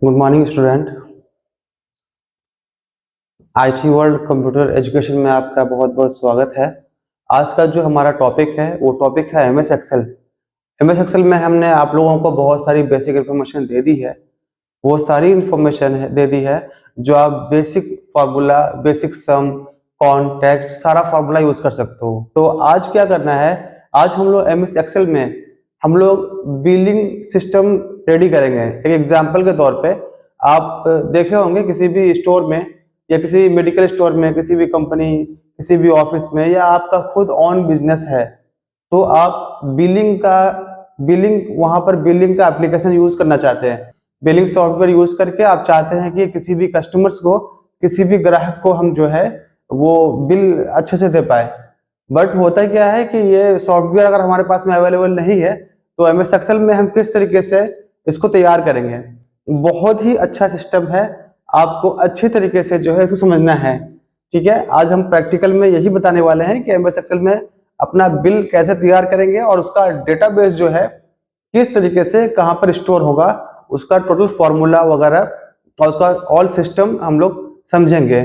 Good morning student. IT world computer education में आपका बहुत बहुत स्वागत है। आज का जो हमारा टॉपिक है वो टॉपिक है एमएस एक्सेल। एमएस एक्सेल में हमने आप लोगों को बहुत सारी बेसिक इन्फॉर्मेशन दे दी है। वो सारी इन्फॉर्मेशन दे दी है जो आप basic formula, basic sum, context, सारा फार्मूला यूज कर सकते हो। तो आज क्या करना है, आज हम लोग एमएस एक्सेल में हम लोग बिलिंग सिस्टम रेडी करेंगे। एक एग्जांपल के तौर पे आप देखे होंगे किसी भी स्टोर में या किसी मेडिकल स्टोर में, किसी भी कंपनी, किसी भी ऑफिस में, या आपका खुद ऑन बिजनेस है तो आप बिलिंग वहां पर बिलिंग का एप्लीकेशन यूज करना चाहते हैं। बिलिंग सॉफ्टवेयर यूज करके आप चाहते हैं कि किसी भी कस्टमर्स को, किसी भी ग्राहक को हम जो है वो बिल अच्छे से दे पाए। बट होता क्या है कि ये सॉफ्टवेयर अगर हमारे पास में अवेलेबल नहीं है तो एमएस एक्सेल में हम किस तरीके से इसको तैयार करेंगे। बहुत ही अच्छा सिस्टम है, आपको अच्छी तरीके से जो है इसको समझना है। ठीक है, आज हम प्रैक्टिकल में यही बताने वाले हैं कि एमएस एक्सेल में अपना बिल कैसे तैयार करेंगे और उसका डेटाबेस जो है किस तरीके से कहां पर स्टोर होगा, उसका टोटल फॉर्मूला वगैरह और उसका ऑल सिस्टम हम लोग समझेंगे।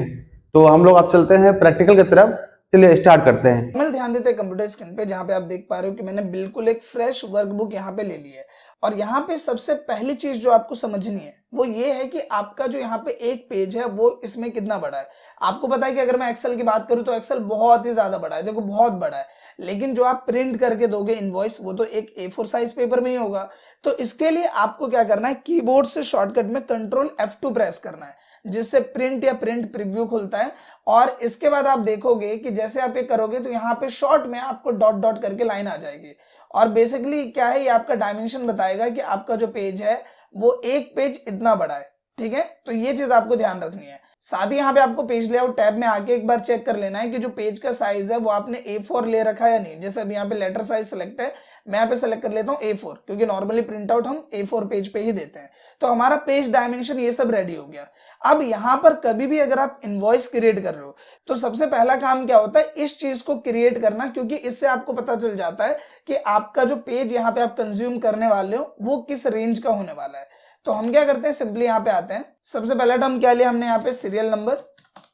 तो हम लोग अब चलते हैं प्रैक्टिकल की तरफ। चलिए स्टार्ट करते हैं। ध्यान देते हैं कंप्यूटर स्क्रीन पे, जहां पे आप देख पा रहे हो कि मैंने बिल्कुल एक फ्रेश वर्कबुक यहाँ पे ले ली है। और यहाँ पे सबसे पहली चीज जो आपको समझनी है वो ये है कि आपका जो यहाँ पे एक पेज है वो इसमें कितना बड़ा है। आपको पता है कि अगर मैं एक्सेल की बात करूं तो एक्सेल बहुत ही ज्यादा बड़ा है, देखो बहुत बड़ा है। लेकिन जो आप प्रिंट करके दोगे इनवॉइस, वो तो एक A4 साइज पेपर में ही होगा। तो इसके लिए आपको क्या करना है, कीबोर्ड से शॉर्टकट में Ctrl F2 प्रेस करना है, जिससे प्रिंट या प्रिंट प्रीव्यू खुलता है। और इसके बाद आप देखोगे कि जैसे आप ये करोगे तो यहाँ पे शॉर्ट में आपको डॉट डॉट करके लाइन आ जाएगी। और बेसिकली क्या है, ये आपका डायमेंशन बताएगा कि आपका जो पेज है वो एक पेज इतना बड़ा है। ठीक है, तो ये चीज आपको ध्यान रखनी है। साथ ही यहाँ पे आपको पेज लेआउट टैब में आके एक बार चेक कर लेना है कि जो पेज का साइज है वो आपने A4 ले रखा है या नहीं। जैसे अभी यहाँ पे लेटर साइज सेलेक्ट है, मैं यहाँ पे सेलेक्ट कर लेता हूँ A4, क्योंकि नॉर्मली प्रिंट आउट हम A4 पेज पे ही देते हैं। तो हमारा पेज डायमेंशन ये सब रेडी हो गया। अब यहाँ पर कभी भी अगर आप इनवॉइस क्रिएट कर रहे हो तो सबसे पहला काम क्या होता है, इस चीज को क्रिएट करना, क्योंकि इससे आपको पता चल जाता है कि आपका जो पेज यहाँ पे आप कंज्यूम करने वाले हो वो किस रेंज का होने वाला है। तो हम क्या करते हैं, सिंपली यहाँ पे आते हैं। सबसे पहला टर्म क्या लिया हमने यहाँ पे, सीरियल नंबर,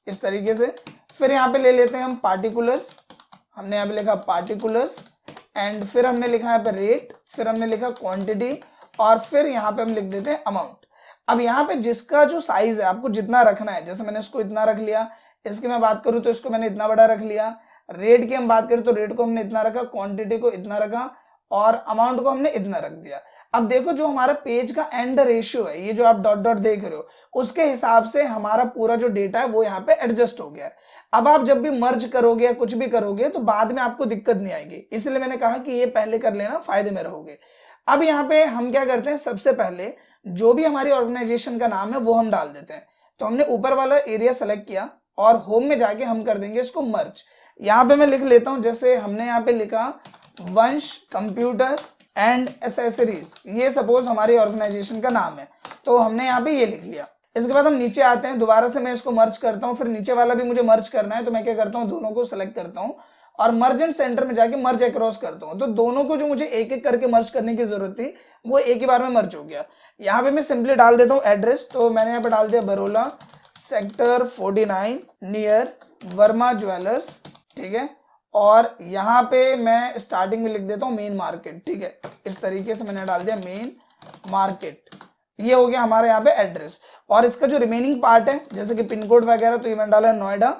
इस तरीके से। फिर यहाँ पे ले लेते हैं हम पार्टिकुलर्स, हमने यहाँ पे लिखा पार्टिकुलर्स, एंड फिर हमने लिखा यहाँ पे रेट, फिर हमने लिखा क्वांटिटी, और फिर यहाँ पे हम लिख देते हैं अमाउंट। अब यहाँ पे जिसका जो साइज है आपको जितना रखना है, जैसे मैंने इसको इतना रख लिया, इसकी मैं बात करूं तो इसको मैंने इतना बड़ा रख लिया। रेट की हम बात करें तो रेट को हमने इतना रखा, क्वांटिटी को इतना रखा, और अमाउंट को हमने इतना रख दिया। अब देखो जो हमारा पेज का एंड रेशियो है, ये जो आप डॉट डॉट देख रहे हो, उसके हिसाब से हमारा पूरा जो डेटा है वो यहाँ पे एडजस्ट हो गया है। अब आप जब भी मर्ज करोगे या कुछ भी करोगे तो बाद में आपको दिक्कत नहीं आएगी, इसलिए मैंने कहा कि ये पहले कर लेना, फायदे में रहोगे। अब यहाँ पे हम क्या करते हैं, सबसे पहले जो भी हमारी ऑर्गेनाइजेशन का नाम है वो हम डाल देते हैं। तो हमने ऊपर वाला एरिया सेलेक्ट किया और होम में जाके हम कर देंगे इसको मर्ज। यहाँ पे मैं लिख लेता हूं, जैसे हमने यहाँ पे लिखा वंश कंप्यूटर एंड एसेसरीज, ये सपोज हमारी ऑर्गेनाइजेशन का नाम है, तो हमने यहाँ पे ये लिख लिया। इसके बाद हम नीचे आते हैं, दोबारा से मैं इसको मर्ज करता हूँ, फिर नीचे वाला भी मुझे मर्ज करना है, तो मैं क्या करता हूँ, दोनों को सिलेक्ट करता हूँ और मर्ज एंड सेंटर में जाके मर्ज अक्रॉस करता हूँ। तो दोनों को जो मुझे एक एक करके मर्ज करने की जरूरत थी वो एक ही बार में मर्ज हो गया। यहाँ पे मैं सिंपली डाल देता हूँ एड्रेस, तो मैंने यहाँ पे डाल दिया बरोला सेक्टर 49 नियर वर्मा ज्वेलर्स। ठीक है, और यहाँ पे मैं स्टार्टिंग में लिख देता हूँ मेन मार्केट। ठीक है, इस तरीके से मैंने डाल दिया मेन मार्केट। ये हो गया हमारे यहाँ पे एड्रेस। और इसका जो रिमेनिंग पार्ट है, जैसे कि पिन कोड वगैरह, तो ये मैंने डाला नोएडा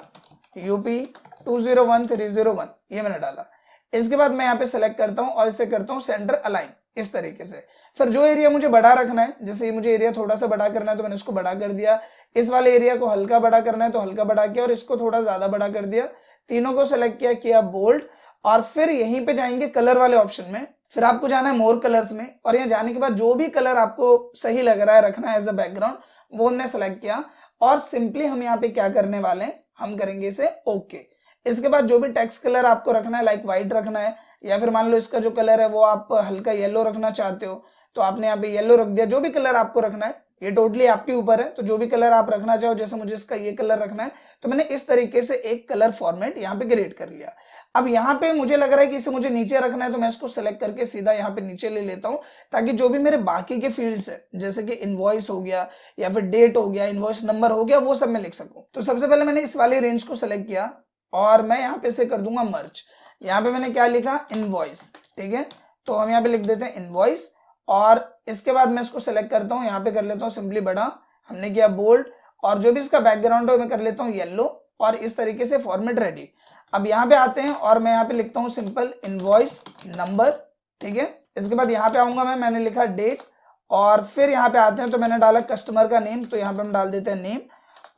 यूपी 201301, ये मैंने डाला। इसके बाद मैं यहाँ पे सेलेक्ट करता हूँ और इसे करता हूँ सेंटर अलाइन, इस तरीके से। फिर जो एरिया मुझे बड़ा रखना है, जैसे ये मुझे एरिया थोड़ा सा बड़ा करना है तो मैंने इसको बड़ा कर दिया, इस वाले एरिया को हल्का बड़ा करना है तो हल्का बड़ा किया, और इसको थोड़ा ज्यादा बड़ा कर दिया। तीनों को सेलेक्ट किया बोल्ड, और फिर यहीं पे जाएंगे कलर वाले ऑप्शन में। फिर आपको जाना है मोर कलर्स में, और यहाँ जाने के बाद जो भी कलर आपको सही लग रहा है रखना है एज अ बैकग्राउंड, वो हमने सेलेक्ट किया। और सिंपली हम यहाँ पे क्या करने वाले हैं, हम करेंगे इसे ओके। इसके बाद जो भी टेक्स्ट कलर आपको रखना है, लाइक व्हाइट रखना है, या फिर मान लो इसका जो कलर है वो आप हल्का येलो रखना चाहते हो, तो आपने यहाँ पे येलो रख दिया। जो भी कलर आपको रखना है ये टोटली आपके ऊपर है, तो जो भी कलर आप रखना चाहो, जैसे मुझे इसका ये कलर रखना है तो मैंने इस तरीके से एक कलर फॉर्मेट यहाँ पे क्रिएट कर लिया। अब यहाँ पे मुझे लग रहा है कि इसे मुझे नीचे रखना है, तो मैं इसको सेलेक्ट करके सीधा यहाँ पे नीचे ले लेता हूँ, ताकि जो भी मेरे बाकी के फील्ड्स है, जैसे कि इनवॉइस हो गया या फिर डेट हो गया, इनवॉइस नंबर हो गया, वो सब मैं लिख सकूँ। तो सबसे पहले मैंने इस वाली रेंज को सेलेक्ट किया और मैं यहाँ पे से कर दूंगा मर्ज। यहाँ पे मैंने क्या लिखा, इनवॉइस, ठीक है, तो हम यहाँ पे लिख देते हैं इनवॉइस। और इसके बाद मैं इसको सेलेक्ट करता हूँ, यहाँ पे कर लेता हूँ सिंपली बड़ा, हमने किया बोल्ड, और जो भी इसका बैकग्राउंड है मैं कर लेता हूँ येलो, और इस तरीके से फॉर्मेट रेडी। अब यहाँ पे आते हैं और मैं यहाँ पे लिखता हूँ सिंपल इनवॉइस नंबर, ठीक है। इसके बाद यहाँ पे आऊंगा मैंने लिखा डेट, और फिर यहाँ पे आते हैं तो मैंने डाला कस्टमर का नेम, तो यहाँ पे हम डाल देते हैं नेम,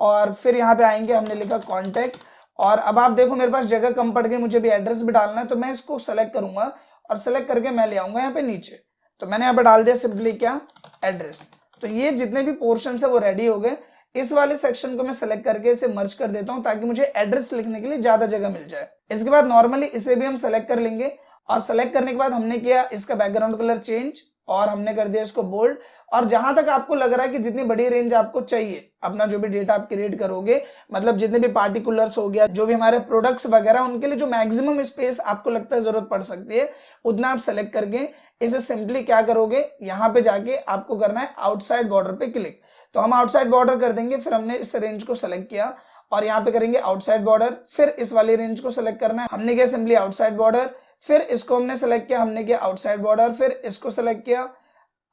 और फिर यहाँ पे आएंगे, हमने लिखा कॉन्टैक्ट। और अब आप देखो मेरे पास जगह कम पड़ गई, मुझे भी एड्रेस भी डालना है, तो मैं इसको सेलेक्ट करूंगा और सेलेक्ट करके मैं ले आऊंगा यहाँ पे नीचे, तो मैंने यहाँ पे डाल दिया सिंपली क्या, एड्रेस। तो ये जितने भी पोर्शन है वो रेडी हो गए। इस वाले सेक्शन को मैं सेलेक्ट करके इसे मर्ज कर देता हूं, ताकि मुझे एड्रेस लिखने के लिए ज्यादा जगह मिल जाए। इसके बाद नॉर्मली इसे भी हम सेलेक्ट कर लेंगे, और सेलेक्ट करने के बाद हमने किया इसका बैकग्राउंड कलर चेंज, और हमने कर दिया इसको बोल्ड। और जहां तक आपको लग रहा है कि जितनी बड़ी रेंज आपको चाहिए, अपना जो भी डेटा आप क्रिएट करोगे, मतलब जितने भी पार्टिकुलर्स हो गया, जो भी हमारे प्रोडक्ट्स वगैरह, उनके लिए जो मैक्सिमम स्पेस आपको लगता है जरूरत पड़ सकती है, उतना आप सेलेक्ट करके इसे सिंपली क्या करोगे, यहाँ पे जाके आपको करना है आउटसाइड बॉर्डर पे क्लिक। तो हम आउटसाइड बॉर्डर कर देंगे, फिर हमने इस रेंज को सेलेक्ट किया और यहाँ पे करेंगे आउटसाइड बॉर्डर, फिर इस वाली रेंज को सेलेक्ट करना है, हमने किया सिंपली आउटसाइड बॉर्डर, फिर इसको हमने सेलेक्ट किया, हमने किया आउटसाइड बॉर्डर, फिर इसको सेलेक्ट किया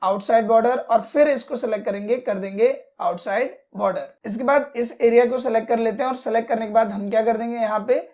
आउटसाइड बॉर्डर, और फिर इसको सेलेक्ट करेंगे, कर देंगे आउटसाइड बॉर्डर। इसके बाद इस एरिया को सेलेक्ट कर लेते हैं, और सेलेक्ट करने के बाद हम क्या कर देंगे, यहाँ पे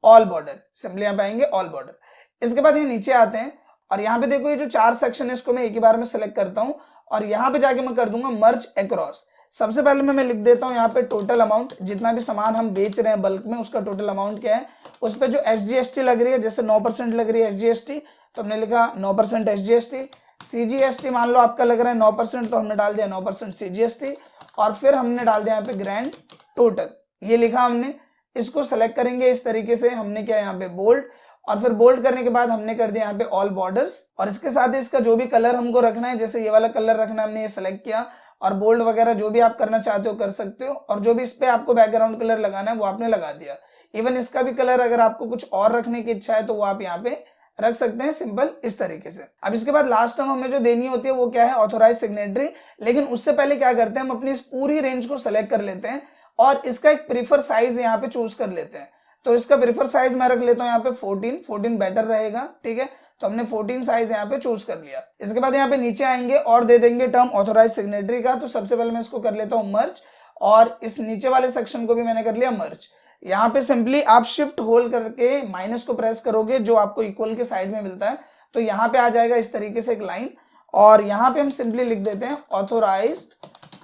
ऑल बॉर्डर, सिंपली यहाँ पे आएंगे ऑल बॉर्डर। इसके बाद ये नीचे आते हैं और यहाँ पे देखो ये जो 4 सेक्शन है इसको मैं एक ही बार में सेलेक्ट करता हूँ, और यहाँ पे जाके मैं कर दूंगा मर्ज अक्रॉस। सबसे पहले मैं लिख देता हूँ यहाँ पे टोटल अमाउंट, जितना भी सामान हम बेच रहे हैं बल्क में, उसका टोटल अमाउंट क्या है, उस पर जो SGST लग रही है, जैसे 9% लग रही है SGST, तो हमने लिखा 9% SGST। CGST मान लो आपका लग रहा है 9%, तो हमने डाल दिया 9% CGST, और फिर हमने डाल दिया यहाँ पे ग्रैंड टोटल, ये लिखा हमने। इसको सेलेक्ट करेंगे इस तरीके से, हमने किया यहाँ पे बोल्ड, और फिर बोल्ड करने के बाद हमने कर दिया यहाँ पे ऑल बॉर्डर्स, और इसके साथ ही इसका जो भी कलर हमको रखना है, जैसे ये वाला कलर रखना है, हमने ये सेलेक्ट किया, और बोल्ड वगैरह जो भी आप करना चाहते हो कर सकते हो, और जो भी इस पे आपको बैकग्राउंड कलर लगाना है वो आपने लगा दिया। इवन इसका भी कलर अगर आपको कुछ और रखने की इच्छा है तो वो आप यहाँ पे रख सकते हैं, सिंपल इस तरीके से। अब इसके बाद लास्ट टाइम हमें जो देनी होती है वो क्या है, ऑथोराइज सिग्नेटरी। लेकिन उससे पहले क्या करते हैं, हम अपनी इस पूरी रेंज को सेलेक्ट कर लेते हैं और इसका एक प्रीफर साइज यहाँ पे चूज कर लेते हैं। तो इसका प्रीफर साइज मैं रख लेता हूँ यहाँ पे 14 बेटर रहेगा, ठीक है। तो हमने 14 साइज यहाँ पे चूज कर लिया। इसके बाद यहाँ पे नीचे आएंगे और दे देंगे टर्म ऑथोराइज सिग्नेटरी का। तो सबसे पहले मैं इसको कर लेता हूँ मर्ज, और इस नीचे वाले सेक्शन को भी मैंने कर लिया मर्ज। यहाँ पे सिंपली आप शिफ्ट होल्ड करके माइनस को प्रेस करोगे, जो आपको इक्वल के साइड में मिलता है, तो यहाँ पे आ जाएगा इस तरीके से एक लाइन, और यहाँ पे हम सिंपली लिख देते हैं ऑथोराइज्ड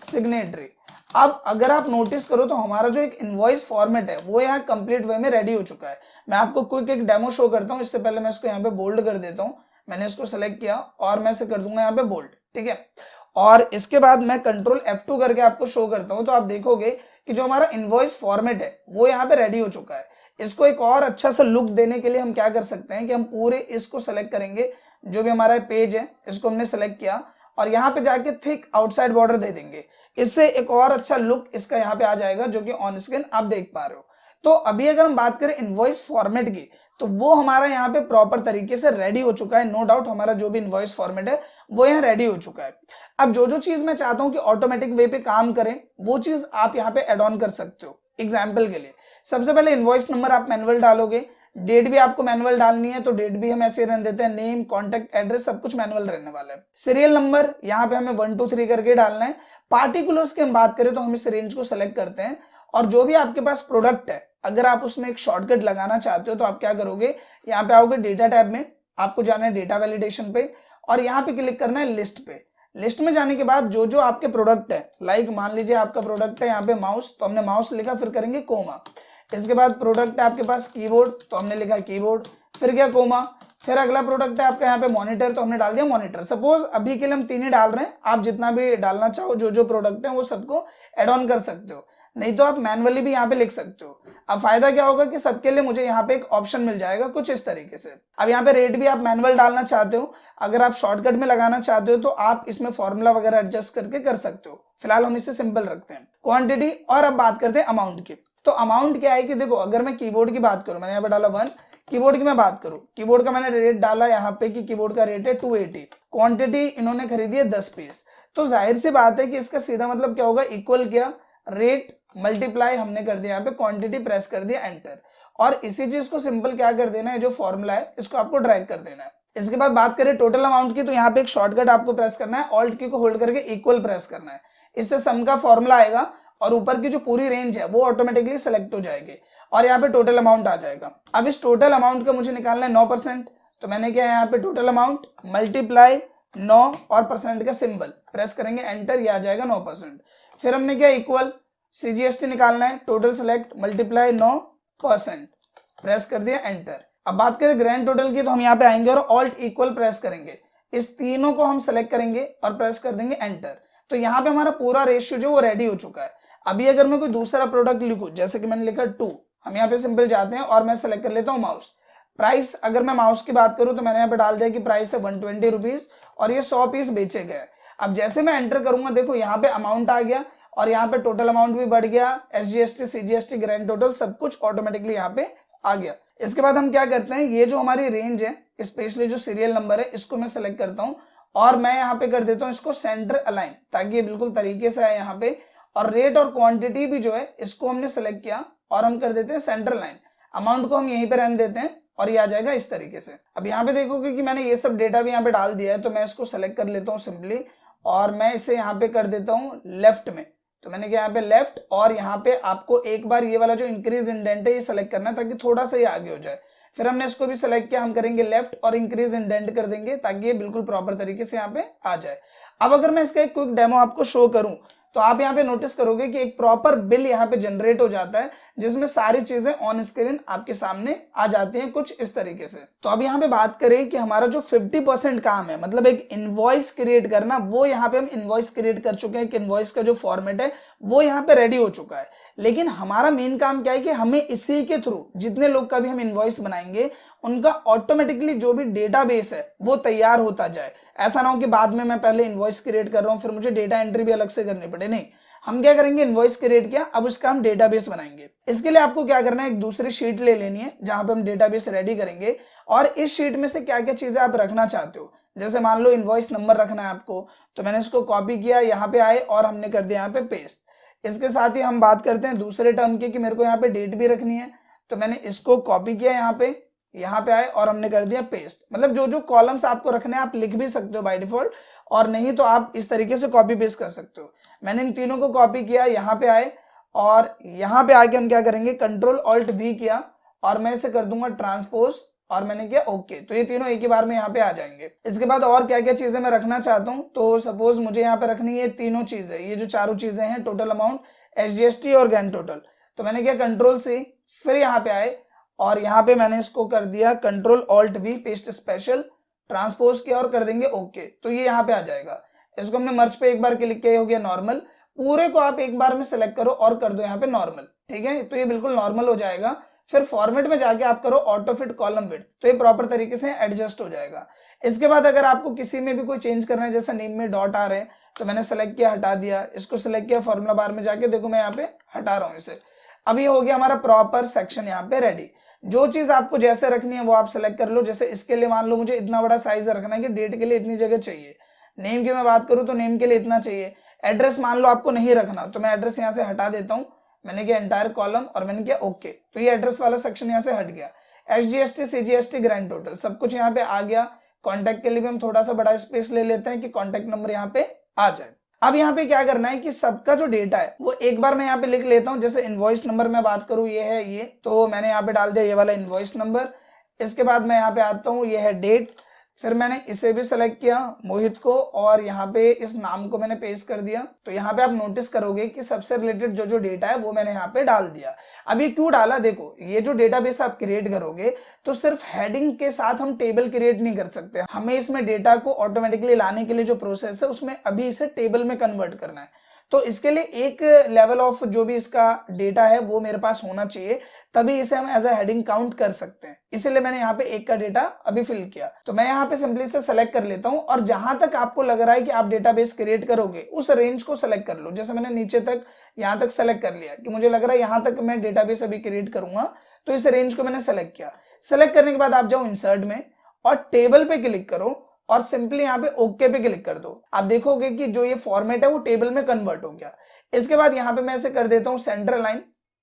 सिग्नेटरी। अब अगर आप नोटिस करो तो हमारा जो एक इनवॉइस फॉर्मेट है वो यहाँ कंप्लीट वे में रेडी हो चुका है। मैं आपको क्विक एक डेमो शो करता हूँ। इससे पहले मैं इसको यहाँ पे बोल्ड कर देता हूँ। मैंने इसको सेलेक्ट किया और मैं इसे कर दूंगा यहाँ पे बोल्ड, ठीक है। और इसके बाद मैं कंट्रोल F2 करके आपको शो करता हूँ, तो आप देखोगे कि जो हमारा इनवॉइस फॉर्मेट है वो यहाँ पे रेडी हो चुका है। इसको एक और अच्छा सा लुक देने के लिए हम क्या कर सकते हैं कि हम पूरे इसको सेलेक्ट करेंगे, जो भी हमारा पेज है इसको हमने सेलेक्ट किया, और यहाँ पे जाके थिक आउटसाइड बॉर्डर दे देंगे। इससे एक और अच्छा लुक इसका यहाँ पे आ जाएगा, जो कि ऑन स्क्रीन आप देख पा रहे हो। तो अभी अगर हम बात करें इनवॉइस फॉर्मेट की, तो वो हमारा यहाँ पे प्रॉपर तरीके से रेडी हो चुका है। नो डाउट हमारा जो भी इनवॉइस फॉर्मेट है वो यहाँ रेडी हो चुका है। अब जो जो चीज मैं चाहता हूँ कि ऑटोमेटिक वे पे काम करें, वो चीज आप यहाँ पे एड ऑन कर सकते हो। एग्जाम्पल के लिए सबसे पहले इनवॉइस नंबर आप मैनुअल डालोगे, डेट भी आपको मैनुअल डालनी है, तो डेट भी हम ऐसे रहने देते हैं, नेम, कॉन्टैक्ट, एड्रेस सब कुछ मैनुअल रहने वाला है। सीरियल नंबर यहाँ पे हमें 1 2 3 करके डालना है। पार्टिकुलर्स की हम बात करें तो हम इस रेंज को सेलेक्ट करते हैं, और जो भी आपके पास प्रोडक्ट है, अगर आप उसमें एक शॉर्टकट लगाना चाहते हो तो आप क्या करोगे, यहाँ पे आओगे डेटा टैब में, आपको जाना है डेटा वैलिडेशन पे, और यहाँ पे क्लिक करना है लिस्ट पे। लिस्ट में जाने के बाद जो जो आपके प्रोडक्ट है, लाइक मान लीजिए आपका प्रोडक्ट है यहाँ पे माउस, तो हमने माउस लिखा, फिर करेंगे कोमा। इसके बाद प्रोडक्ट है आपके पास कीबोर्ड, तो हमने लिखा कीबोर्ड, फिर क्या कोमा। फिर अगला प्रोडक्ट है आपका यहाँ पे मॉनिटर, तो हमने डाल दिया मॉनिटर। सपोज अभी के लिए हम 3 ही डाल रहे हैं, आप जितना भी डालना चाहो, जो जो प्रोडक्ट है वो सबको एड ऑन कर सकते हो। नहीं तो आप मैनुअली भी यहाँ पे लिख सकते हो। अब फायदा क्या होगा कि सबके लिए मुझे यहाँ पे एक ऑप्शन मिल जाएगा कुछ इस तरीके से। अब यहाँ पे रेट भी आप मैनुअल डालना चाहते हो, अगर आप शॉर्टकट में लगाना चाहते हो तो आप इसमें फॉर्मूला वगैरह एडजस्ट करके कर सकते हो। फिलहाल हम इसे सिंपल रखते हैं क्वांटिटी। और अब बात करते हैं अमाउंट की। तो अमाउंट क्या है कि देखो, अगर मैं कीबोर्ड की बात करूं, मैंने यहाँ पे डाला 1, कीबोर्ड की मैं बात करूं, कीबोर्ड का मैंने रेट डाला यहाँ पे कि कीबोर्ड का रेट है 280, क्वांटिटी इन्होंने खरीदी है 10 पीस। तो जाहिर सी बात है कि इसका सीधा मतलब क्या होगा, इक्वल किया, रेट मल्टीप्लाई हमने कर दिया यहाँ पे, क्वांटिटी प्रेस कर दिया, एंटर। और इसी चीज को सिंपल क्या कर देना है, जो फॉर्मूला है इसको आपको ड्रैग कर देना है। इसके बाद बात करें टोटल अमाउंट की, तो यहाँ पे एक शॉर्टकट आपको प्रेस करना है, ऑल्ट की को होल्ड करके इक्वल प्रेस करना है। इससे सम का फॉर्मूला आएगा और ऊपर की जो पूरी रेंज है वो ऑटोमेटिकली सेलेक्ट हो जाएगी और यहाँ पे टोटल अमाउंट आ जाएगा। अब इस टोटल अमाउंट का मुझे निकालना है 9%। तो मैंने क्या है यहाँ पे टोटल अमाउंट मल्टीप्लाई 9 और परसेंट का सिंबल प्रेस करेंगे, एंटर, ये आ जाएगा 9%। फिर हमने क्या इक्वल CGST निकालना है, टोटल सेलेक्ट मल्टीप्लाई 9% प्रेस कर दिया, एंटर। अब बात करें ग्रैंड टोटल की, तो हम यहाँ पे आएंगे और ऑल्ट इक्वल प्रेस करेंगे, इस तीनों को हम सेलेक्ट करेंगे और प्रेस कर देंगे, एंटर। तो यहाँ पे हमारा पूरा रेशियो जो वो रेडी हो चुका है। अभी अगर मैं कोई दूसरा प्रोडक्ट लिखूं, जैसे कि मैंने लिखा 2, हम यहाँ पे सिंपल जाते हैं और मैं सेलेक्ट कर लेता हूँ माउस। प्राइस, अगर मैं माउस की बात करूं तो मैंने यहाँ पे डाल दिया कि प्राइस है 120 रुपीज और ये 100 पीस बेचे गए। अब जैसे मैं एंटर करूंगा, देखो यहाँ पे अमाउंट आ गया और यहाँ पे टोटल अमाउंट भी बढ़ गया, SGST CGST ग्रैंड टोटल सब कुछ ऑटोमेटिकली यहाँ पे आ गया। इसके बाद हम क्या करते हैं, ये जो हमारी रेंज है, स्पेशली जो सीरियल नंबर है, इसको मैं सेलेक्ट करता हूँ और मैं यहाँ पे कर देता हूँ इसको सेंटर अलाइन, ताकि ये बिल्कुल तरीके से आए यहाँ पे। और रेट और क्वांटिटी भी जो है इसको हमने सेलेक्ट किया और हम कर देते हैं सेंटर लाइन। अमाउंट को हम यहीं पे रहने देते हैं और ये आ जाएगा इस तरीके से। अब यहाँ पे देखोगे कि मैंने ये सब डेटा भी यहाँ पे डाल दिया है, तो मैं इसको सेलेक्ट कर लेता हूँ सिंपली और मैं इसे यहाँ पे कर देता हूँ लेफ्ट में। तो मैंने क्या यहाँ पे लेफ्ट, और यहाँ पे आपको एक बार ये वाला जो इंक्रीज इंडेंट है ये सेलेक्ट करना है ताकि थोड़ा सा ये आगे हो जाए। फिर हमने इसको भी सेलेक्ट किया, हम करेंगे लेफ्ट और इंक्रीज इंडेंट कर देंगे ताकि ये बिल्कुल प्रॉपर तरीके से यहाँ पे आ जाए। अब अगर मैं इसका एक क्विक डेमो आपको शो करूं, तो आप यहाँ पे नोटिस करोगे कि एक प्रॉपर बिल यहाँ पे जनरेट हो जाता है, जिसमें सारी चीजें ऑन स्क्रीन आपके सामने आ जाती हैं कुछ इस तरीके से। तो अब यहाँ पे बात करें कि हमारा जो 50% काम है, मतलब एक इनवॉइस क्रिएट करना, वो यहाँ पे हम इनवॉइस क्रिएट कर चुके हैं। कि इनवॉइस का जो फॉर्मेट है वो यहाँ पे रेडी हो चुका है। लेकिन हमारा मेन काम क्या है कि हमें इसी के थ्रू जितने लोग का भी हम इनवॉइस बनाएंगे, उनका ऑटोमेटिकली जो भी डेटाबेस है वो तैयार होता जाए। ऐसा ना हो कि बाद में मैं पहले इनवॉइस क्रिएट कर रहा हूं फिर मुझे डेटा एंट्री भी अलग से करनी पड़े। नहीं, हम क्या करेंगे, इनवॉइस क्रिएट किया, अब उसका हम डेटाबेस बनाएंगे। इसके लिए आपको क्या करना है, एक दूसरी शीट ले लेनी है जहां पे हम डेटाबेस रेडी करेंगे और इस शीट में से क्या क्या चीजें आप रखना चाहते हो। जैसे मान लो इनवॉइस नंबर रखना है आपको, तो मैंने इसको कॉपी किया, यहाँ पे आए और हमने कर दिया यहाँ पे पेस्ट। इसके साथ ही हम बात करते हैं दूसरे टर्म की कि मेरे को यहाँ पे डेट भी रखनी है, तो मैंने इसको कॉपी किया, यहाँ पे आए और हमने कर दिया पेस्ट। मतलब जो जो कॉलम्स आपको रखने हैं आप लिख भी सकते हो बाय डिफॉल्ट, और नहीं तो आप इस तरीके से कॉपी पेस्ट कर सकते हो। मैंने इन तीनों को कॉपी किया, यहाँ पे आए और यहाँ पे आके हम क्या करेंगे, कंट्रोल ऑल्ट V किया और मैं इसे कर दूंगा ट्रांसपोज और मैंने किया ओके। तो ये तीनों एक ही बार में यहाँ पे आ जाएंगे। इसके बाद और क्या क्या चीजें मैं रखना चाहता हूँ, तो सपोज मुझे यहाँ पे रखनी है तीनों चीजें, ये जो चारों चीजें हैं, टोटल अमाउंट, SGST और ग्रैंड टोटल। तो मैंने किया कंट्रोल C, फिर यहाँ पे आए और यहाँ पे मैंने इसको कर दिया control alt V, paste special, transpose किया और कर देंगे ओके। तो ये यहाँ पे आ जाएगा। इसको हमने मर्ज पे एक बार क्लिक किया, हो गया नॉर्मल। पूरे को आप एक बार में सेलेक्ट करो और कर दो यहाँ पे नॉर्मल, ठीक है, तो ये बिल्कुल नॉर्मल हो जाएगा। फिर फॉर्मेट में जाके आप करो ऑटो फिट कॉलम विड्थ, तो ये प्रॉपर तरीके से एडजस्ट हो जाएगा। इसके बाद अगर आपको किसी में भी कोई चेंज करना है, जैसे नेम में डॉट आ रहे हैं, तो मैंने सेलेक्ट किया, हटा दिया, इसको सेलेक्ट किया, फॉर्मूला बार में जाके देखो मैं यहाँ पे हटा रहा हूँ इसे। अब ये हो गया हमारा प्रॉपर सेक्शन यहाँ पे रेडी। जो चीज आपको जैसे रखनी है वो आप सेलेक्ट कर लो। जैसे इसके लिए मान लो मुझे इतना बड़ा साइज रखना है कि डेट के लिए इतनी जगह चाहिए, नेम की मैं बात करूं तो नेम के लिए इतना चाहिए, एड्रेस मान लो आपको नहीं रखना, तो मैं एड्रेस यहाँ से हटा देता हूं, मैंने किया एंटायर कॉलम और मैंने किया ओके। तो ये एड्रेस वाला सेक्शन यहाँ से हट गया। SGST CGST ग्रैंड टोटल सब कुछ यहाँ पे आ गया। कॉन्टैक्ट के लिए भी हम थोड़ा सा बड़ा स्पेस ले लेते हैं कि कॉन्टैक्ट नंबर यहाँ पे आ जाए। अब यहाँ पे क्या करना है कि सबका जो डेटा है वो एक बार मैं यहाँ पे लिख लेता हूँ। जैसे इनवॉइस नंबर में बात करूँ, ये है ये, तो मैंने यहाँ पे डाल दिया ये वाला इनवॉइस नंबर। इसके बाद मैं यहाँ पे आता हूँ, ये है डेट, फिर मैंने इसे भी सेलेक्ट किया मोहित को और यहाँ पे इस नाम को मैंने पेस्ट कर दिया। तो यहाँ पे आप नोटिस करोगे कि सबसे रिलेटेड जो जो डेटा है वो मैंने यहाँ पे डाल दिया। अब ये क्यों डाला, देखो ये जो डेटाबेस आप क्रिएट करोगे तो सिर्फ हेडिंग के साथ हम टेबल क्रिएट नहीं कर सकते, हमें इसमें डेटा को ऑटोमेटिकली लाने के लिए जो प्रोसेस है उसमें अभी इसे टेबल में कन्वर्ट करना है। तो इसके लिए एक लेवल ऑफ जो भी इसका डेटा है वो मेरे पास होना चाहिए, तभी इसे हम एज अ हेडिंग काउंट कर सकते हैं। इसीलिए मैंने यहाँ पे एक का डेटा अभी फिल किया। तो मैं यहाँ पे सिंपली से सेलेक्ट कर लेता हूँ और जहां तक आपको लग रहा है कि आप डेटाबेस क्रिएट करोगे उस रेंज को सेलेक्ट कर लो। जैसे मैंने नीचे तक यहाँ तक सेलेक्ट कर लिया कि मुझे लग रहा है यहाँ तक मैं डेटाबेस अभी क्रिएट करूंगा, तो इस रेंज को मैंने सेलेक्ट किया। सेलेक्ट करने के बाद आप जाओ इंसर्ट में और टेबल पे क्लिक करो और सिंपली यहाँ पे ओके पे क्लिक कर दो। आप देखोगे कि जो ये फॉर्मेट है वो टेबल में कन्वर्ट हो गया। इसके बाद यहाँ पे मैं ऐसे कर देता हूँ सेंटर लाइन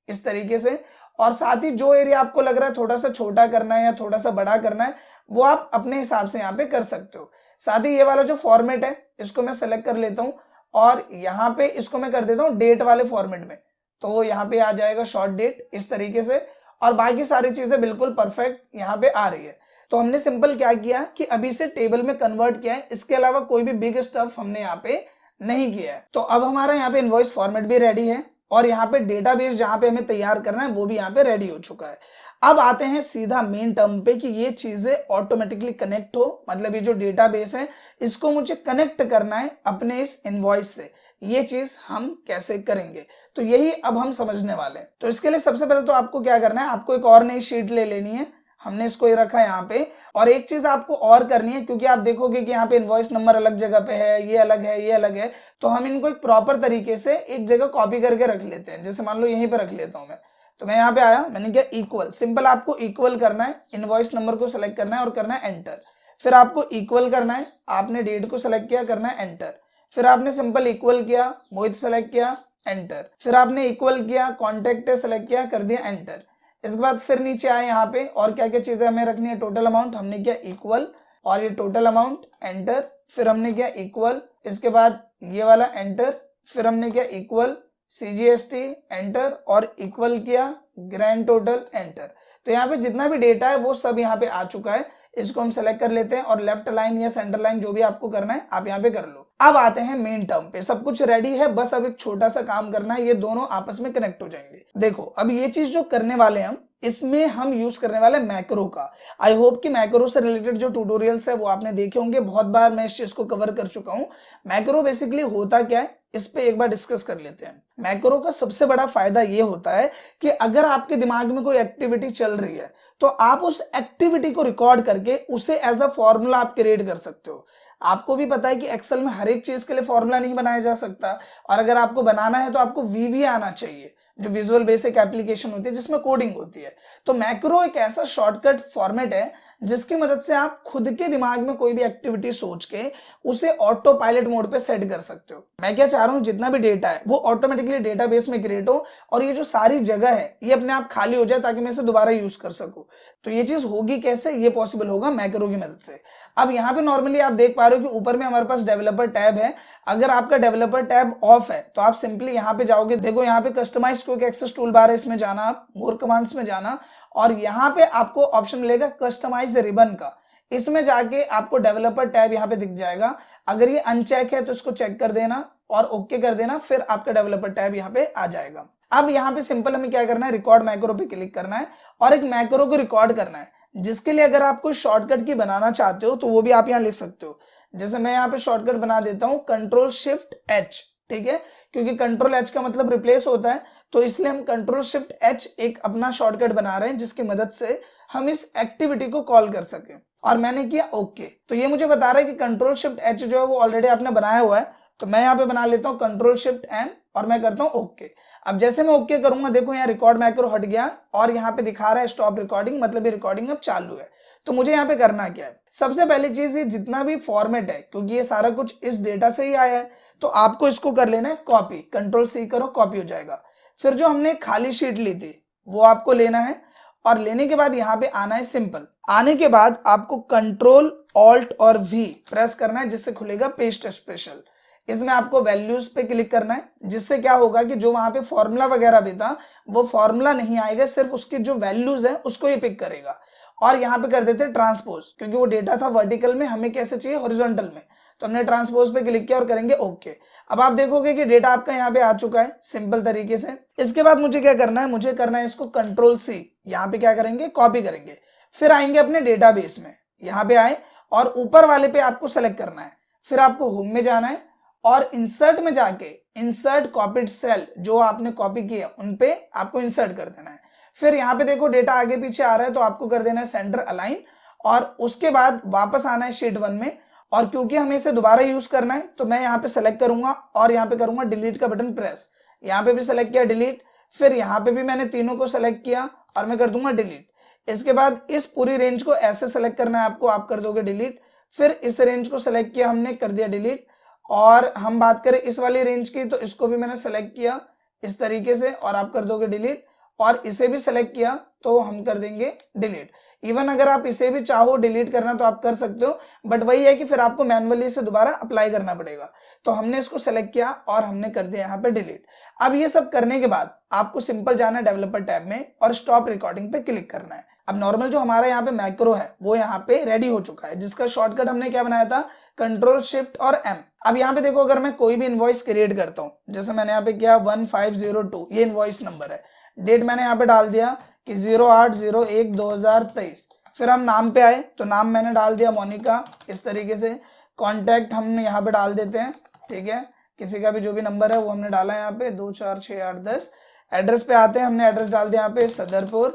इस तरीके से, और साथ ही जो एरिया आपको लग रहा है थोड़ा सा छोटा करना है या थोड़ा सा बड़ा करना है वो आप अपने हिसाब से यहाँ पे कर सकते हो। साथ ही ये वाला जो फॉर्मेट है इसको मैं सेलेक्ट कर लेता हूँ और यहाँ पे इसको मैं कर देता हूँ डेट वाले फॉर्मेट में, तो यहाँ पे आ जाएगा शॉर्ट डेट इस तरीके से, और बाकी सारी चीजें बिल्कुल परफेक्ट यहाँ पे आ रही है। तो हमने सिंपल क्या किया कि अभी से टेबल में कन्वर्ट किया है, इसके अलावा कोई भी बिग स्टफ हमने यहाँ पे नहीं किया है। तो अब हमारा यहाँ पे इनवॉइस फॉर्मेट भी रेडी है और यहाँ पे डेटाबेस जहां पे हमें तैयार करना है वो भी यहाँ पे रेडी हो चुका है। अब आते हैं सीधा मेन टर्म पे कि ये चीजें ऑटोमेटिकली कनेक्ट हो, मतलब ये जो डेटाबेस है इसको मुझे कनेक्ट करना है अपने इस इनवॉइस से। ये चीज हम कैसे करेंगे तो यही अब हम समझने वाले हैं। तो इसके लिए सबसे पहले तो आपको क्या करना है, आपको एक और नई शीट ले लेनी है। हमने इसको ये रखा है यहाँ पे, और एक चीज आपको और करनी है, क्योंकि आप देखोगे कि यहाँ पे इनवॉइस नंबर अलग जगह पे है, ये अलग है, ये अलग है, तो हम इनको एक प्रॉपर तरीके से एक जगह कॉपी करके रख लेते हैं। जैसे मान लो यहीं पे रख लेता हूं मैं, तो मैं यहाँ पे आया, मैंने क्या इक्वल, सिंपल आपको इक्वल करना है, इनवॉइस नंबर को सिलेक्ट करना है और करना है एंटर। फिर आपको इक्वल करना है, आपने डेट को सिलेक्ट किया, करना है एंटर। फिर आपने सिंपल इक्वल किया, मोहित सेलेक्ट किया, एंटर। फिर आपने इक्वल किया, कॉन्टेक्ट सेलेक्ट किया, कर दिया एंटर। इसके बाद फिर नीचे आए यहाँ पे और क्या क्या चीजें हमें रखनी है, टोटल अमाउंट हमने किया इक्वल और ये टोटल अमाउंट एंटर। फिर हमने किया इक्वल, इसके बाद ये वाला एंटर। फिर हमने किया इक्वल CGST एंटर और इक्वल किया ग्रैंड टोटल एंटर। तो यहाँ पे जितना भी डेटा है वो सब यहाँ पे आ चुका है। इसको हम सेलेक्ट कर लेते हैं और लेफ्ट लाइन या सेंटर लाइन जो भी आपको करना है आप यहाँ पे कर लो। अब आते हैं मेन टर्म पे, सब कुछ रेडी है, बस अब एक छोटा सा काम करना है, ये दोनों आपस में कनेक्ट हो जाएंगे। देखो अब ये चीज जो करने वाले हम, इसमें हम यूज करने वाले मैक्रो का। आई होप कि मैक्रो से रिलेटेड जो ट्यूटोरियल्स है वो आपने देखे होंगे, बहुत बार मैं इस चीज को कवर कर चुका हूं। मैक्रो बेसिकली होता क्या है इस पे एक बार डिस्कस कर लेते हैं। मैक्रो का सबसे बड़ा फायदा ये होता है कि अगर आपके दिमाग में कोई एक्टिविटी चल रही है तो आप उस एक्टिविटी को रिकॉर्ड करके उसे एज अ फॉर्मूला आप क्रिएट कर सकते हो। आपको भी पता है कि एक्सेल में हर एक चीज के लिए फॉर्मूला नहीं बनाया जा सकता, और अगर आपको बनाना है तो आपको VB आना चाहिए, जो विजुअल बेसिक एप्लीकेशन होती है जिसमें कोडिंग होती है। तो मैक्रो एक ऐसा शॉर्टकट फॉर्मेट है जिसकी मदद से आप खुद के दिमाग में कोई भी एक्टिविटी सोच के उसे ऑटो पायलट मोड पे सेट कर सकते हो। मैं क्या चाह रहा हूं, जितना भी डेटा है वो ऑटोमेटिकली डेटाबेस में क्रिएट हो और ये जो सारी जगह है ये अपने आप खाली हो जाए ताकि मैं इसे दोबारा यूज कर सकूं। तो ये चीज होगी कैसे, ये पॉसिबल होगा मैक्रो की मदद से। अब यहाँ पे नॉर्मली आप देख पा रहे हो कि ऊपर में हमारे पास डेवलपर टैब है। अगर आपका डेवलपर टैब ऑफ है तो आप सिंपली यहाँ पे जाओगे, देखो यहाँ पे customize quick access tool bar है, इसमें जाना, आप मोर कमांड्स में जाना और यहाँ पे आपको ऑप्शन मिलेगा कस्टमाइज रिबन का। इसमें जाके आपको डेवलपर टैब यहाँ पे दिख जाएगा। अगर ये अनचेक है तो इसको चेक कर देना और ओके कर देना, फिर आपका डेवलपर टैब यहाँ पे आ जाएगा। अब यहाँ पे सिंपल हमें क्या करना है, रिकॉर्ड मैक्रो पे क्लिक करना है और एक मैक्रो को रिकॉर्ड करना है, जिसके लिए अगर आप कोई शॉर्टकट की बनाना चाहते हो तो वो भी आप यहाँ लिख सकते हो। जैसे मैं यहाँ पे शॉर्टकट बना देता हूँ Ctrl+Shift+H, ठीक है, क्योंकि Ctrl+H का मतलब रिप्लेस होता है, तो इसलिए हम Ctrl+Shift+H एक अपना शॉर्टकट बना रहे हैं जिसकी मदद से हम इस एक्टिविटी को कॉल कर सके। और मैंने किया ओके, तो ये मुझे बता रहा है कि Ctrl+Shift+H जो है वो ऑलरेडी आपने बनाया हुआ है, तो मैं यहाँ पे बना लेता हूँ Ctrl+Shift+M और मैं करता हूँ ओके। अब जैसे मैं ओके करूंगा, देखो यहाँ रिकॉर्ड मैक्रो हट गया और यहाँ पे दिखा रहा है स्टॉप रिकॉर्डिंग, मतलब ये रिकॉर्डिंग अब चालू है। तो मुझे यहाँ पे करना क्या है, सबसे पहली चीज ये जितना भी फॉर्मेट है, क्योंकि ये सारा कुछ इस डेटा से ही आया है, तो आपको इसको कर लेना है कॉपी। Ctrl+C करो, कॉपी हो जाएगा। फिर जो हमने खाली शीट ली थी वो आपको लेना है और लेने के बाद यहाँ पे आना है सिंपल। आने के बाद आपको Ctrl Alt और V प्रेस करना है, जिससे खुलेगा पेस्ट स्पेशल। इसमें आपको वैल्यूज पे क्लिक करना है, जिससे क्या होगा कि जो वहां पे फॉर्मूला वगैरह भी था वो फॉर्मूला नहीं आएगा, सिर्फ उसकी जो वैल्यूज है उसको ये पिक करेगा। और यहाँ पे कर देते हैं ट्रांसपोज, क्योंकि वो डेटा था वर्टिकल में, हमें कैसे चाहिए हॉरिजॉन्टल में, तो हमने ट्रांसपोज पे क्लिक किया और करेंगे ओके। अब आप देखोगे कि डेटा आपका यहाँ पे आ चुका है सिंपल तरीके से। इसके बाद मुझे क्या करना है, मुझे करना है इसको Ctrl+C, यहाँ पे क्या करेंगे, कॉपी करेंगे। फिर आएंगे अपने डेटाबेस में, यहाँ पे आए और ऊपर वाले पे आपको सेलेक्ट करना है। फिर आपको होम में जाना है और इंसर्ट में जाके इंसर्ट कॉपीड सेल जो आपने कॉपी किए उन पे आपको इंसर्ट कर देना है। फिर यहाँ पे देखो डेटा आगे पीछे आ रहा है तो आपको कर देना है सेंटर अलाइन, और उसके बाद वापस आना है शीट 1 में। और क्योंकि हमें इसे दोबारा यूज करना है तो मैं यहाँ पे सेलेक्ट करूंगा और यहाँ पे करूंगा डिलीट का बटन प्रेस। यहाँ पे भी सेलेक्ट किया डिलीट, फिर यहाँ पे भी मैंने तीनों को सेलेक्ट किया और मैं कर दूंगा डिलीट। इसके बाद इस पूरी रेंज को ऐसे सेलेक्ट करना है आपको, आप कर दोगे डिलीट। फिर इस रेंज को सेलेक्ट किया हमने, कर दिया डिलीट। और हम बात करें इस वाली रेंज की तो इसको भी मैंने सेलेक्ट किया इस तरीके से और आप कर दोगे डिलीट, और इसे भी सेलेक्ट किया तो हम कर देंगे डिलीट। इवन अगर आप इसे भी चाहो डिलीट करना तो आप कर सकते हो, बट वही है कि फिर आपको मैन्युअली इसे दोबारा अप्लाई करना पड़ेगा। तो हमने इसको सेलेक्ट किया और हमने कर दिया यहाँ पे डिलीट। अब ये सब करने के बाद आपको सिंपल जाना है डेवलपर टैब में और स्टॉप रिकॉर्डिंग पे क्लिक करना है। अब नॉर्मल जो हमारा यहाँ पे मैक्रो है वो यहाँ पे रेडी हो चुका है, जिसका शॉर्टकट हमने क्या बनाया था, कंट्रोल शिफ्ट और एम। अब यहाँ पे देखो अगर मैं कोई भी इनवॉइस क्रिएट करता हूँ, जैसे मैंने यहाँ पे किया 1502, ये इनवॉइस नंबर है। डेट मैंने यहाँ पे डाल दिया कि 08/01/2023। फिर हम नाम पे आए तो नाम मैंने डाल दिया मोनिका इस तरीके से। कॉन्टैक्ट हम यहाँ पे डाल देते हैं, ठीक है, किसी का भी जो भी नंबर है वो हमने डाला है यहाँ पे 246810। एड्रेस पे आते हैं, हमने एड्रेस डाल दिया यहाँ पे सदरपुर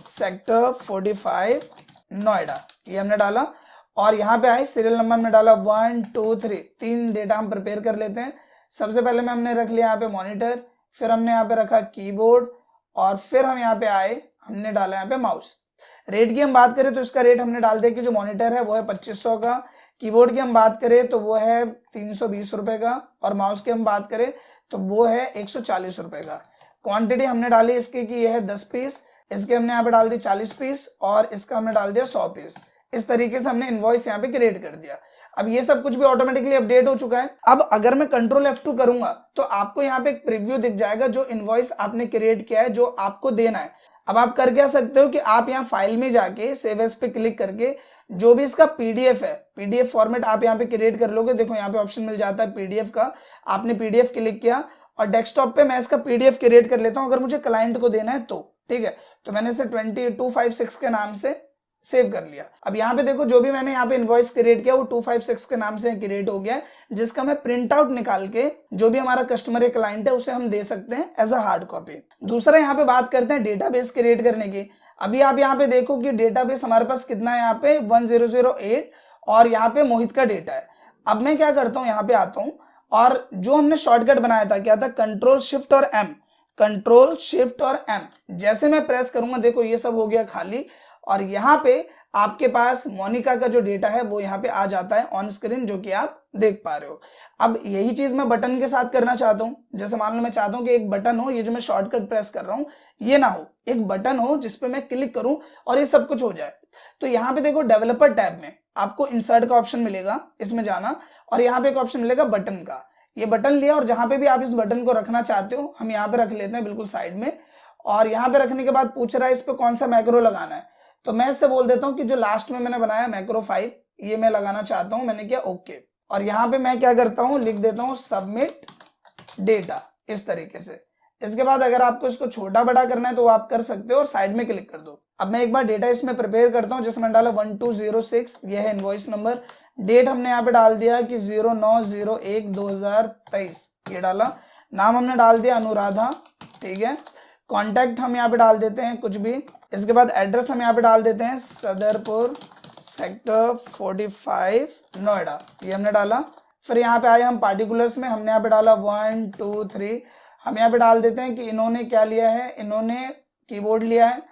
सेक्टर 45 नोएडा, ये हमने डाला। और यहाँ पे आए सीरियल नंबर में डाला 1 2 3, 3 डेटा हम प्रिपेयर कर लेते हैं। सबसे पहले में हमने रख लिया यहाँ पे मॉनिटर, फिर हमने यहाँ पे रखा कीबोर्ड, और फिर हम यहाँ पे आए, हमने डाला यहाँ पे माउस। रेट की हम बात करें तो इसका रेट हमने डाल दिया कि जो मॉनिटर है वो है 2500 का। कीबोर्ड की हम बात करें तो वो है 320 रुपए का, और माउस की हम बात करें तो वो है 140 रुपए का। क्वांटिटी हमने डाली इसकी कि ये है 10 पीस, इसके हमने यहाँ पे डाल दी 40 पीस, और इसका हमने डाल दिया 100 पीस। इस तरीके से हमने इनवॉइस यहाँ पे क्रिएट कर दिया। अब ये सब कुछ भी ऑटोमेटिकली अपडेट हो चुका है। अब अगर मैं कंट्रोल F2 करूंगा तो आपको यहाँ पे एक प्रीव्यू दिख जाएगा जो इनवॉइस आपने क्रिएट किया है, जो आपको देना है। अब आप कर क्या सकते हो कि आप यहाँ फाइल में जाके सेव एज पे क्लिक करके जो भी इसका पीडीएफ है, पीडीएफ फॉर्मेट आप यहाँ पे क्रिएट कर लोगे। देखो यहाँ पे ऑप्शन मिल जाता है पीडीएफ का, आपने पीडीएफ क्लिक किया और डेस्कटॉप पे मैं इसका पीडीएफ क्रिएट कर लेता हूँ अगर मुझे क्लाइंट को देना है तो, ठीक है। तो मैंने इसे 2256 के नाम से सेव कर लिया। अब यहाँ पे देखो जो भी मैंने यहाँ पे इनवॉइस क्रिएट किया वो 256 के नाम से क्रिएट हो गया है, जिसका मैं प्रिंट आउट निकाल के जो भी हमारा कस्टमर या क्लाइंट है उसे हम दे सकते हैं एज अ हार्ड कॉपी। दूसरा यहाँ पे बात करते हैं डेटाबेस क्रिएट करने की। अभी आप यहाँ पे देखो कि डेटाबेस हमारे पास कितना है, यहाँ पे 1008, और यहाँ पे मोहित का डेटा है। अब मैं क्या करता हूँ, यहाँ पे आता हूँ और जो हमने शॉर्टकट बनाया था क्या था, कंट्रोल शिफ्ट और एम, कंट्रोल शिफ्ट और एम। जैसे मैं प्रेस करूंगा देखो ये सब हो गया खाली, और यहाँ पे आपके पास मोनिका का जो डेटा है वो यहाँ पे आ जाता है ऑन स्क्रीन, जो कि आप देख पा रहे हो। अब यही चीज मैं बटन के साथ करना चाहता हूँ। जैसे मान लो मैं चाहता हूँ कि एक बटन हो, ये जो मैं शॉर्टकट प्रेस कर रहा हूँ ये ना हो, एक बटन हो जिसपे मैं क्लिक करूं और ये सब कुछ हो जाए। तो यहाँ पे देखो डेवलपर टैब में आपको इंसर्ट का ऑप्शन मिलेगा, इसमें जाना, और यहाँ पे एक ऑप्शन मिलेगा बटन का। ये बटन लिया और जहां पे भी आप इस बटन को रखना चाहते हो हम यहाँ पे रख लेते हैं बिल्कुल साइड में। और यहाँ पे रखने के बाद पूछ रहा है इस पे कौन सा मैक्रो लगाना है, तो मैं इससे बोल देता हूँ कि जो लास्ट में मैंने बनाया मैक्रो 5 ये मैं लगाना चाहता हूँ। मैंने किया ओके, और यहाँ पे मैं क्या करता हूँ, लिख देता हूँ सबमिट डेटा इस तरीके से। इसके बाद अगर आपको इसको छोटा बड़ा करना है तो आप कर सकते हो और साइड में क्लिक कर दो। अब मैं एक बार डेटा इसमें प्रिपेयर करता हूँ, जैसे मैंने डाला 1206, ये है इनवॉइस नंबर। डेट हमने यहाँ पे डाल दिया कि 09/01/2023 ये डाला। नाम हमने डाल दिया अनुराधा, ठीक है। कॉन्टैक्ट हम यहाँ पे डाल देते हैं कुछ भी। इसके बाद एड्रेस हम यहाँ पे डाल देते हैं सदरपुर सेक्टर 45 नोएडा, ये हमने डाला। फिर यहाँ पे आए हम पार्टिकुलर्स में, हमने यहाँ पे डाला 1 2 3। हम यहाँ पे डाल देते हैं कि इन्होंने क्या लिया है, इन्होंने कीबोर्ड लिया है,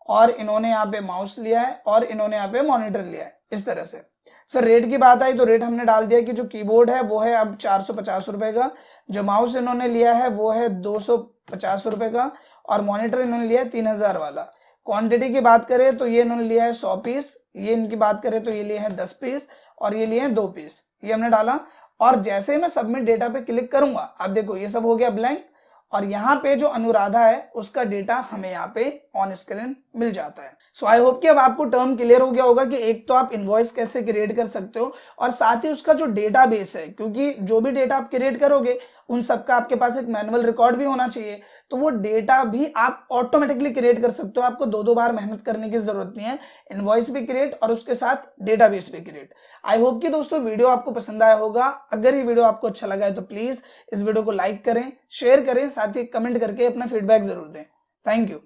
और इन्होंने यहाँ पे माउस लिया है, और इन्होंने यहाँ पे मॉनिटर लिया है, इस तरह से। फिर रेट की बात आई तो रेट हमने डाल दिया कि जो कीबोर्ड है वो है अब 450 रुपए का, जो माउस इन्होंने लिया है वो है 250 रुपए का, और मॉनिटर इन्होंने लिया है 3000 वाला। क्वांटिटी की बात करें तो ये इन्होंने लिया है 100 पीस, ये इनकी बात करें तो ये लिए हैं 10 पीस, और ये लिए हैं 2 पीस, ये हमने डाला। और जैसे ही मैं सबमिट डेटा पे क्लिक करूंगा आप देखो ये सब हो गया ब्लैंक, और यहाँ पे जो अनुराधा है उसका डेटा हमें यहाँ पे ऑन स्क्रीन मिल जाता है। सो आई होप कि अब आपको टर्म क्लियर हो गया होगा कि एक तो आप इनवॉइस कैसे क्रिएट कर सकते हो, और साथ ही उसका जो डेटाबेस है, क्योंकि जो भी डेटा आप क्रिएट करोगे उन सब का आपके पास एक मैनुअल रिकॉर्ड भी होना चाहिए। तो वो डेटा भी आप ऑटोमेटिकली क्रिएट कर सकते हो, आपको दो बार मेहनत करने की जरूरत नहीं है। इनवॉइस भी क्रिएट और उसके साथ डेटाबेस भी क्रिएट। आई होप कि दोस्तों वीडियो आपको पसंद आया होगा। अगर ये वीडियो आपको अच्छा लगा है तो प्लीज इस वीडियो को लाइक करें, शेयर करें, साथ ही कमेंट करके अपना फीडबैक जरूर दें। Thank you.